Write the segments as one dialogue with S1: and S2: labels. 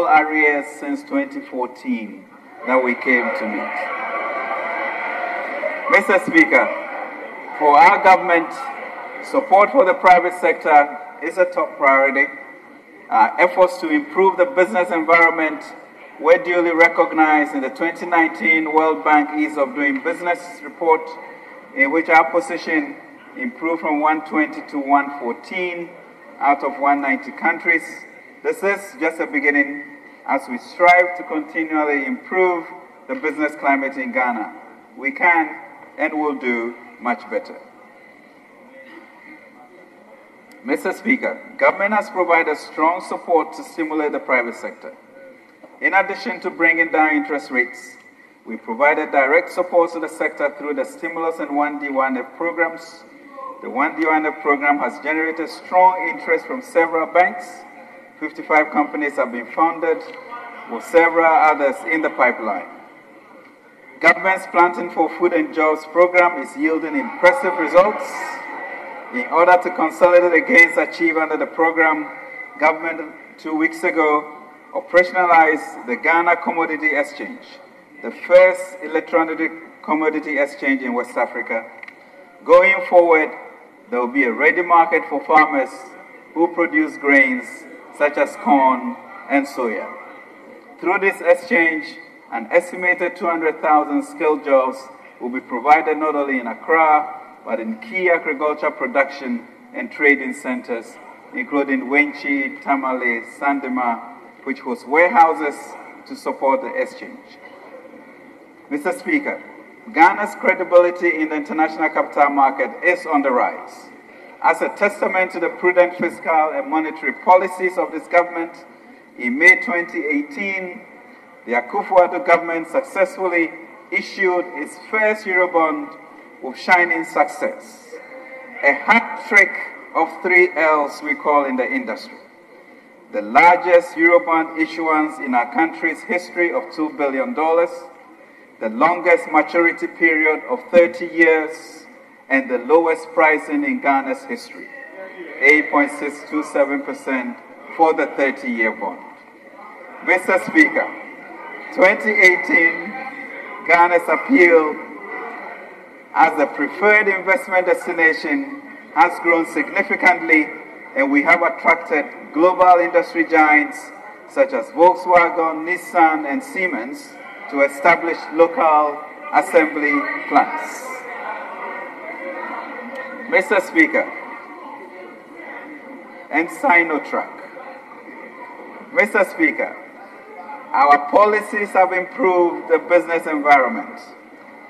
S1: all arrears since 2014 that we came to meet. Mr. Speaker, for our government, support for the private sector is a top priority. Our efforts to improve the business environment were duly recognized in the 2019 World Bank Ease of Doing Business report, in which our position improved from 120 to 114 out of 190 countries. This is just a beginning as we strive to continually improve the business climate in Ghana. We can and will do much better. Mr. Speaker, government has provided strong support to stimulate the private sector. In addition to bringing down interest rates, we provided direct support to the sector through the stimulus and 1D1F programs. The 1D1F program has generated strong interest from several banks. 55 companies have been founded, with several others in the pipeline. Government's Planting for Food and Jobs program is yielding impressive results. In order to consolidate the gains achieved under the program, government 2 weeks ago operationalized the Ghana Commodity Exchange, the first electronic commodity exchange in West Africa. Going forward, there will be a ready market for farmers who produce grains such as corn and soya. Through this exchange, an estimated 200,000 skilled jobs will be provided not only in Accra, but in key agriculture production and trading centers, including Wenchi, Tamale, Sandema, which host warehouses to support the exchange. Mr. Speaker, Ghana's credibility in the international capital market is on the rise. As a testament to the prudent fiscal and monetary policies of this government, in May 2018, the Akufo-Addo government successfully issued its first Eurobond with shining success. A hat trick of 3 L's we call in the industry. The largest Eurobond issuance in our country's history of $2 billion, the longest maturity period of 30 years, and the lowest pricing in Ghana's history, 8.627% for the 30-year bond. Mr. Speaker, 2018, Ghana's appeal as the preferred investment destination has grown significantly, and we have attracted global industry giants such as Volkswagen, Nissan, and Siemens to establish local assembly plants. Mr. Speaker, and Sinotrack. Mr. Speaker, our policies have improved the business environment,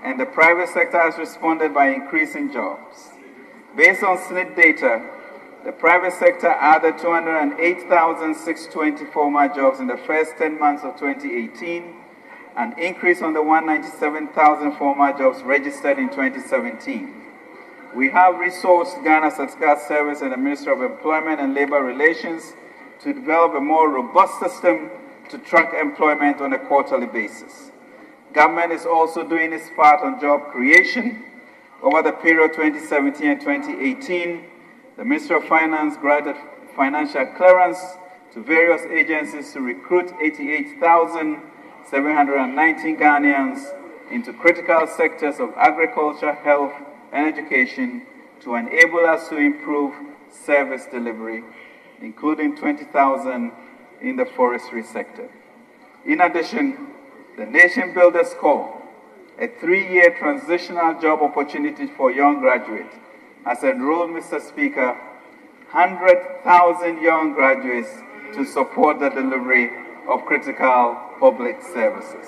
S1: and the private sector has responded by increasing jobs. Based on SNIT data, the private sector added 208,624 more jobs in the first 10 months of 2018, an increase on the 197,000 former jobs registered in 2017. We have resourced Ghana Statistical Service and the Ministry of Employment and Labor Relations to develop a more robust system to track employment on a quarterly basis. Government is also doing its part on job creation. Over the period 2017 and 2018, the Ministry of Finance granted financial clearance to various agencies to recruit 88,719 Ghanaians into critical sectors of agriculture, health, and education to enable us to improve service delivery, including 20,000 in the forestry sector. In addition, the Nation Builders Corps, a 3-year transitional job opportunity for young graduates, has enrolled, Mr. Speaker, 100,000 young graduates to support the delivery of critical public services.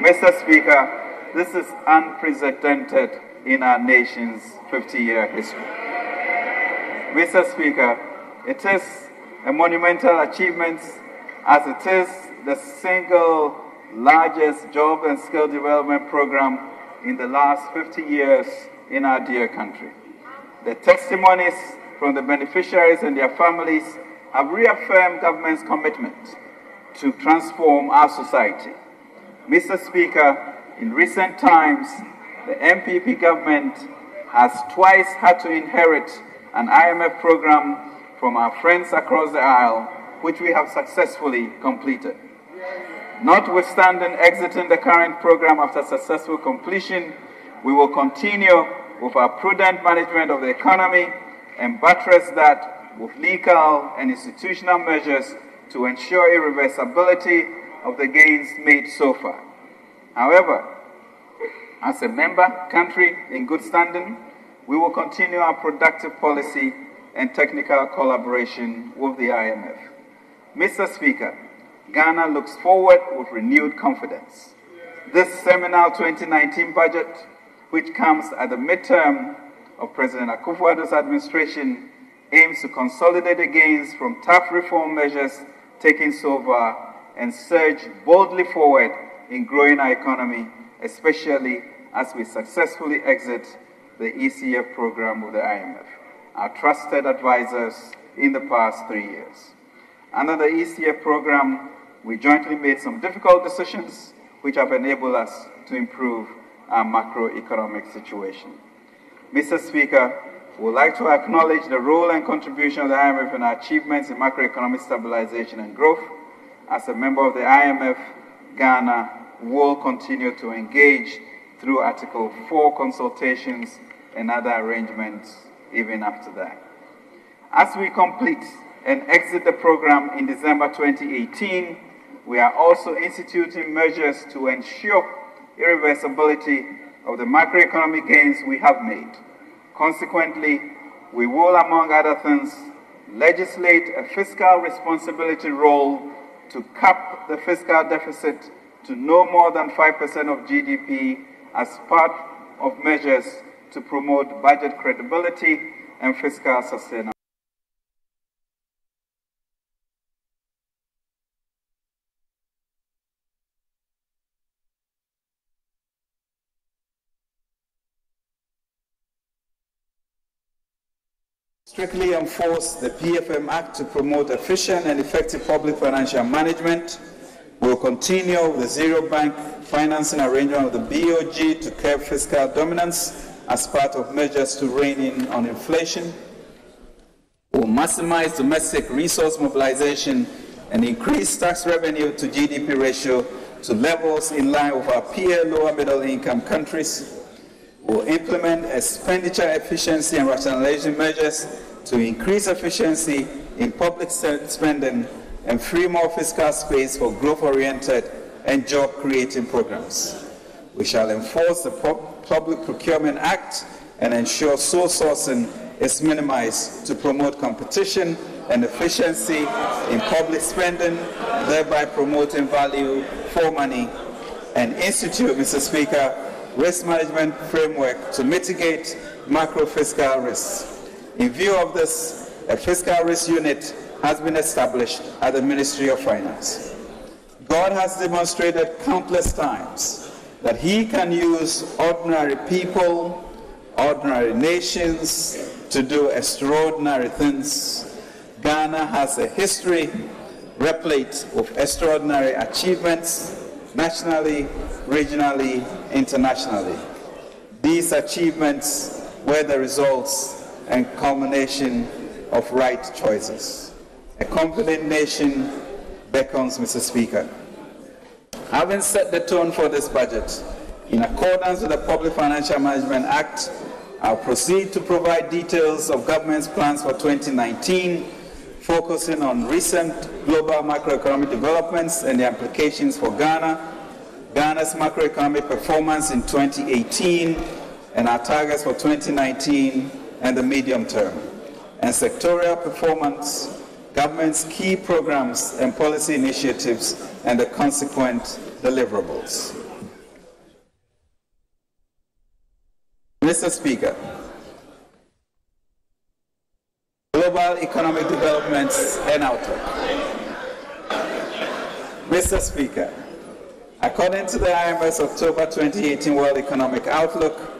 S1: Mr. Speaker, this is unprecedented in our nation's 50-year history. Mr. Speaker, it is a monumental achievement as it is the single largest job and skill development program in the last 50 years in our dear country. The testimonies from the beneficiaries and their families have reaffirmed government's commitment to transform our society. Mr. Speaker, in recent times, the MPP government has twice had to inherit an IMF program from our friends across the aisle, which we have successfully completed. Notwithstanding exiting the current program after successful completion, we will continue with our prudent management of the economy and buttress that with legal and institutional measures to ensure irreversibility of the gains made so far. However, as a member country in good standing, we will continue our productive policy and technical collaboration with the IMF. Mr. Speaker, Ghana looks forward with renewed confidence. This seminal 2019 budget, which comes at the midterm of President Akufo-Addo's administration, aims to consolidate the gains from tough reform measures taken so far and surge boldly forward in growing our economy, especially as we successfully exit the ECF program with the IMF, our trusted advisors in the past 3 years. Under the ECF program, we jointly made some difficult decisions which have enabled us to improve our macroeconomic situation. Mr. Speaker, we would like to acknowledge the role and contribution of the IMF in our achievements in macroeconomic stabilization and growth. As a member of the IMF, Ghana will continue to engage through Article 4 consultations and other arrangements even after that. As we complete and exit the program in December 2018, we are also instituting measures to ensure irreversibility of the macroeconomic gains we have made. Consequently, we will, among other things, legislate a fiscal responsibility role to cap the fiscal deficit to no more than 5% of GDP as part of measures to promote budget credibility and fiscal sustainability. Strictly enforce the PFM Act to promote efficient and effective public financial management. We will continue with the zero bank financing arrangement of the BOG to curb fiscal dominance as part of measures to rein in on inflation. We will maximize domestic resource mobilization and increase tax revenue to GDP ratio to levels in line with our peer lower middle income countries. We will implement expenditure efficiency and rationalization measures to increase efficiency in public spending and free more fiscal space for growth-oriented and job-creating programs. We shall enforce the Public Procurement Act and ensure sole sourcing is minimized to promote competition and efficiency in public spending, thereby promoting value for money, and institute, Mr. Speaker, risk management framework to mitigate macro-fiscal risks. In view of this, a fiscal risk unit has been established at the Ministry of Finance. God has demonstrated countless times that He can use ordinary people, ordinary nations to do extraordinary things. Ghana has a history replete with extraordinary achievements, nationally, regionally, internationally. These achievements were the results and culmination of right choices. A confident nation beckons, Mr. Speaker. Having set the tone for this budget, in accordance with the Public Financial Management Act, I'll proceed to provide details of government's plans for 2019, focusing on recent global macroeconomic developments and the implications for Ghana, Ghana's macroeconomic performance in 2018, and our targets for 2019 and the medium term, and sectorial performance, government's key programs and policy initiatives, and the consequent deliverables. Mr. Speaker, global economic developments and outlook. Mr. Speaker, according to the IMF's October 2018 World Economic Outlook,